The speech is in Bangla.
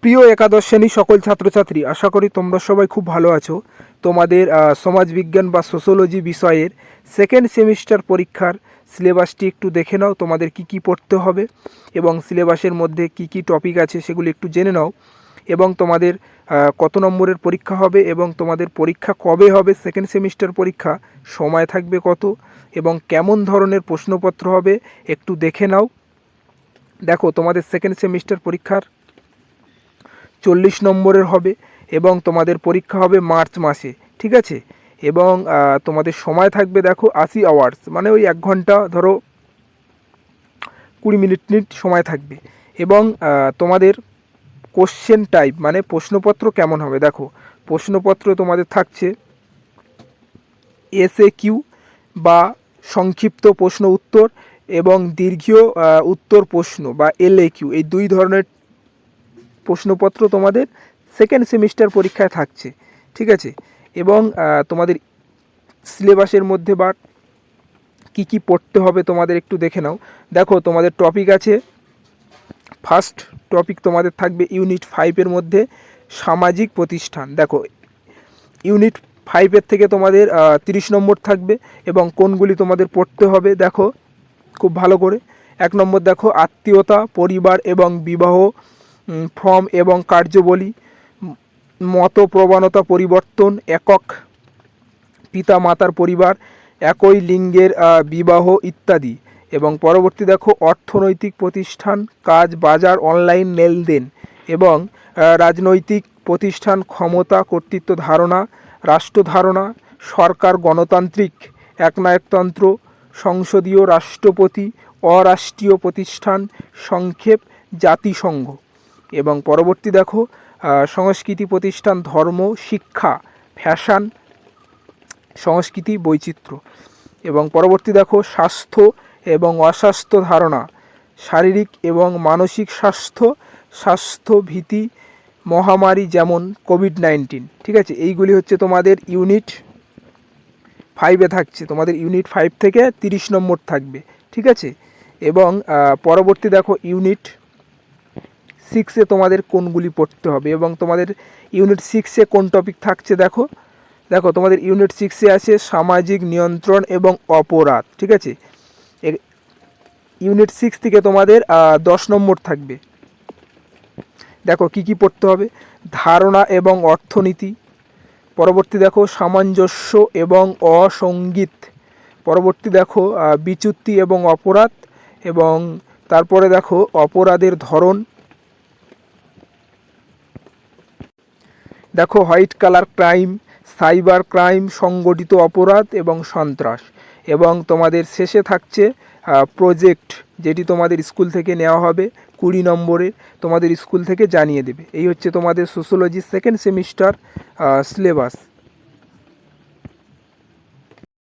প্রিয় একাদশ শ্রেণীর সকল ছাত্রছাত্রী, আশা করি তোমরা সবাই খুব ভালো আছো। তোমাদের সমাজবিজ্ঞান বা সোশ্যোলজি বিষয়ের সেকেন্ড সেমিস্টার পরীক্ষার সিলেবাসটি একটু দেখে নাও। তোমাদের কি কি পড়তে হবে এবং সিলেবাসের মধ্যে কি কি টপিক আছে সেগুলো একটু জেনে নাও। এবং তোমাদের কত নম্বরের পরীক্ষা হবে এবং তোমাদের পরীক্ষা কবে হবে, সেকেন্ড সেমিস্টার পরীক্ষা সময় থাকবে কত এবং কেমন ধরনের প্রশ্নপত্র হবে একটু দেখে নাও। দেখো, তোমাদের সেকেন্ড সেমিস্টার পরীক্ষার 40 নম্বরের হবে এবং তোমাদের পরীক্ষা হবে মার্চ মাসে, ঠিক আছে। এবং তোমাদের সময় থাকবে দেখো 80 আওয়ার্স, মানে ওই 1 ঘন্টা ধরো 20 মিনিট সময় থাকবে। এবং তোমাদের কোশ্চেন টাইপ মানে প্রশ্নপত্র কেমন হবে, দেখো প্রশ্নপত্র তোমাদের থাকছে এসএকিউ বা সংক্ষিপ্ত প্রশ্ন উত্তর এবং দীর্ঘ উত্তর প্রশ্ন বা এলএকিউ, এই দুই ধরনের প্রশ্নপত্র তোমাদের সেকেন্ড সেমিস্টার পরীক্ষায় থাকছে, ঠিক আছে। এবং তোমাদের সিলেবাসের মধ্যে বা কী কী পড়তে হবে তোমাদের একটু দেখে নাও। দেখো, তোমাদের টপিক আছে, ফার্স্ট টপিক তোমাদের থাকবে ইউনিট 5-এর মধ্যে সামাজিক প্রতিষ্ঠান। দেখো, ইউনিট 5-এর থেকে তোমাদের 30 নম্বর থাকবে এবং কোনগুলি তোমাদের পড়তে হবে দেখো খুব ভালো করে। 1 নম্বর দেখো আত্মীয়তা, পরিবার এবং বিবাহ, ফর্ম এবং কার্যাবলী, মত প্রবণতা পরিবর্তন, একক পিতা মাতার পরিবার, একই লিঙ্গের বিবাহ ইত্যাদি। এবং পরবর্তী দেখো অর্থনৈতিক প্রতিষ্ঠান, কাজ বাজার, অনলাইন লেনদেন এবং রাজনৈতিক প্রতিষ্ঠান, ক্ষমতা কর্তৃত্ব ধারণা, রাষ্ট্র ধারণা, সরকার গণতান্ত্রিক, একনায়কতন্ত্র, সংসদীয় রাষ্ট্রপতি, অরাষ্ট্রীয় প্রতিষ্ঠান, সংক্ষেপ জাতিসংঘ। এবং পরবর্তী দেখো সংস্কৃতি প্রতিষ্ঠান, ধর্ম, শিক্ষা, ফ্যাশন, সংস্কৃতি, বৈচিত্র্য। এবং পরবর্তী দেখো স্বাস্থ্য এবং অস্বাস্থ্য ধারণা, শারীরিক এবং মানসিক স্বাস্থ্য, স্বাস্থ্য ভীতি, মহামারী যেমন কোভিড-19, ঠিক আছে। এইগুলি হচ্ছে তোমাদের ইউনিট 5-এ থাকছে, তোমাদের ইউনিট 5 থেকে 30 নম্বর থাকবে, ঠিক আছে। এবং পরবর্তী দেখো ইউনিট 6-এ তোমাদের কোনগুলি পড়তে হবে এবং তোমাদের ইউনিট 6-এ কোন টপিক থাকছে দেখো। দেখো, তোমাদের ইউনিট 6-এ আছে সামাজিক নিয়ন্ত্রণ এবং অপরাধ, ঠিক আছে। ইউনিট 6 থেকে তোমাদের 10 নম্বর থাকবে। দেখো কি কি পড়তে হবে, ধারণা এবং অর্থনীতি। পরবর্তী দেখো সামঞ্জস্য এবং অসঙ্গীত। পরবর্তী দেখো বিচ্যুতি এবং অপরাধ। এবং তারপরে দেখো অপরাধের ধরন। দেখো white colour crime, cyber crime, সংগঠিত অপরাধ এবং সন্ত্রাস। এবং তোমাদের শেষে থাকছে প্রজেক্ট, যেটি তোমাদের স্কুল থেকে নেওয়া হবে 20 নম্বরের, তোমাদের স্কুল থেকে জানিয়ে দেবে। এই হচ্ছে তোমাদের সোশ্যোলজি সেকেন্ড সেমিস্টার সিলেবাস।